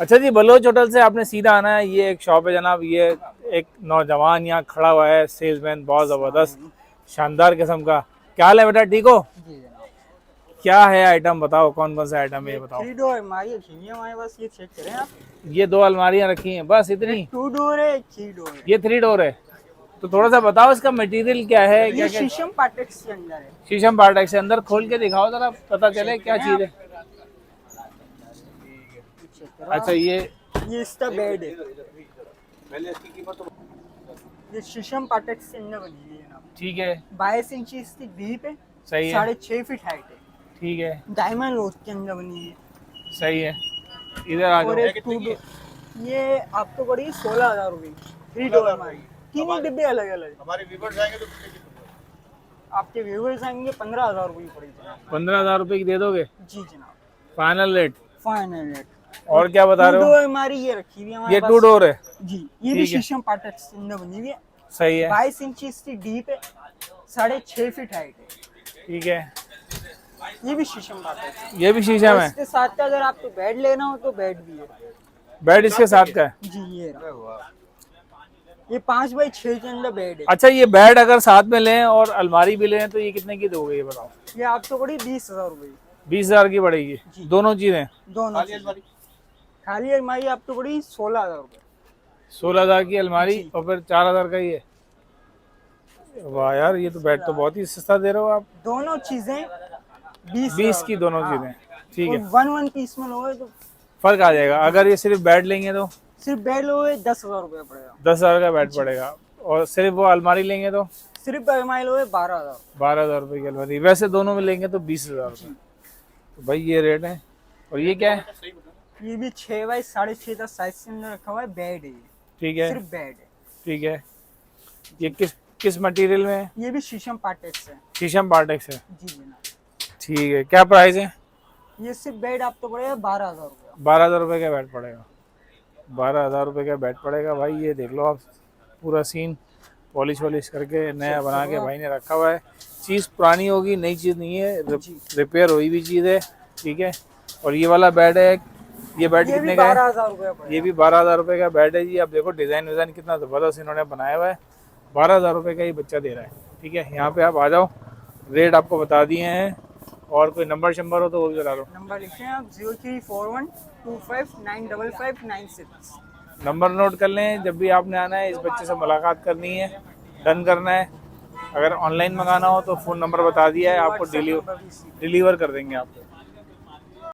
अच्छा जी, Bloch hotel से आपने सीधा आना है, ये एक शॉप है जनाब। ये एक नौजवान यहाँ खड़ा हुआ है, सेल्समैन बहुत जबरदस्त शानदार किस्म का। क्या हाल है बेटा, ठीक हो? जी जनाब। क्या है आइटम बताओ, कौन कौन सा आइटम है ये ये बताओ। 3 डोर हमारी है हमारे पास, ये चेक करें आप। ये 2 अलमारियां रखी हैं बस, ये इतनी? 2 डोर है, 3 डोर है। ये 3 डोर है। तो जी थोड़ा सा बताओ इसका मटेरियल क्या है, ये क्या क्या? शीशम पाटेक्स के अंदर है। शीशम पार्टेक्स से अंदर जी खोल के दिखाओ जरा, पता चले चेक क्या करें चीज आप, है। ये चेक करो अच्छा आप। ये इसका बेड है। ये शीशम पाटेक्स के अंदर बनी हुई है जनाब। ठीक है, 22 इंच इसकी डीप है। सही है, 6.5 फीट हाइट है। ठीक है, डायमंड रोज के अंदर बनी हुई है। सही है। इधर आ और जाओ। एक 2 डोर, ये आपको पड़ी 16,000 रुपये। 3 डोर हमारी, तीन डिब्बे अलग अलग। हमारे व्यूवर्स आएंगे तो कितने की? आपके व्यूवर्स आएंगे 15,000 रुपये पड़ेगी जनाब। 15,000 रुपए की दे दोगे? जी जनाब, फाइनल रेट? Final rate. और क्या बता टू रहे हो? डोर हमारी ये रखी हुई है हमारे ये पास। 2 डोर है, जी, ये भी ठीक है, शीशम पाटेक्स के अंदर बनी हुई है। सही है, 22 इंच इसकी डीप है। 6.5 फीट हाइट है। ठीक है। ये भी शीशम पाटेक्स है। ये भी शीशम और है? इसके साथ का अगर आपको बेड लेना हो तो बेड भी है। बेड इसके साथ का है? जी ये रहा। ये 5x6 के अंदर बेड है। अच्छा, ये बेड अगर साथ में लें और अलमारी भी लें तो ये कितने की दोगे ये बताओ? ये आपको पड़ी 20,000 रुपये। 20,000 की पड़ेगी जी। दोनों चीजें? दोनों चीजें। खाली अलमारी आपको पड़ी 16,000 रुपये। 16,000 की अलमारी जी। और फिर 4,000 का ये? वाह यार, ये तो बेड तो बहुत ही सस्ता दे रहे हो आप। दोनों चीजें 20 की दोनों हाँ। चीजें, ठीक और है। वन पीस में लोगे तो फर्क आ जाएगा, अगर ये सिर्फ बेड लेंगे तो सिर्फ बेड लोगे 10,000 रुपये पड़ेगा। 10,000 का बेड पड़ेगा, और सिर्फ वो अलमारी लेंगे तो सिर्फ अलमारी लोगे 12,000। 12,000 रुपए की अलमारी। वैसे दोनों में लेंगे तो 20,000 रुपये। तो भाई ये रेट है। और ये क्या है? ये भी 6x6.5 का साइज के अंदर रखा हुआ है, बेड है ये। ठीक है, सिर्फ बेड है। ठीक है। ये किस किस मटेरियल में है? ये भी शीशम पाटेक्स है। शीशम पार्टेक्स है, जी जनाब। ठीक है। क्या प्राइस है? ये सिर्फ बेड आपको पड़ेगा 12,000 रुपये। 12,000 रुपये का बेड पड़ेगा। 12,000 रुपये का बेड पड़ेगा भाई। ये देख लो आप, पूरा सीन पॉलिश वॉलिश करके नया बना के भाई ने रखा हुआ है। चीज़ पुरानी होगी, नई चीज़ नहीं है, रिपेयर हुई भी चीज़ है, ठीक है। और ये वाला बेड है, ये बेड ये भी कितने का है? 12,000 रुपये ये पड़ेगा। भी 12,000 रुपये का बेड है जी। अब देखो डिज़ाइन विज़ाइन कितना ज़बरदस्त इन्होंने बनाया हुआ है। 12,000 रुपये का ही बच्चा दे रहा है, ठीक है। यहाँ पे आप आ जाओ, रेट आपको बता दिए हैं। और कोई नंबर शंबर हो तो वो भी बता दो। नंबर लिखें आप 0341259556। नंबर नोट कर लें, जब भी आपने आना है इस बच्चे से मुलाकात करनी है, डन करना है। अगर ऑनलाइन मंगाना हो तो फ़ोन नंबर बता दिया है आपको, डिलीवर कर देंगे आपको।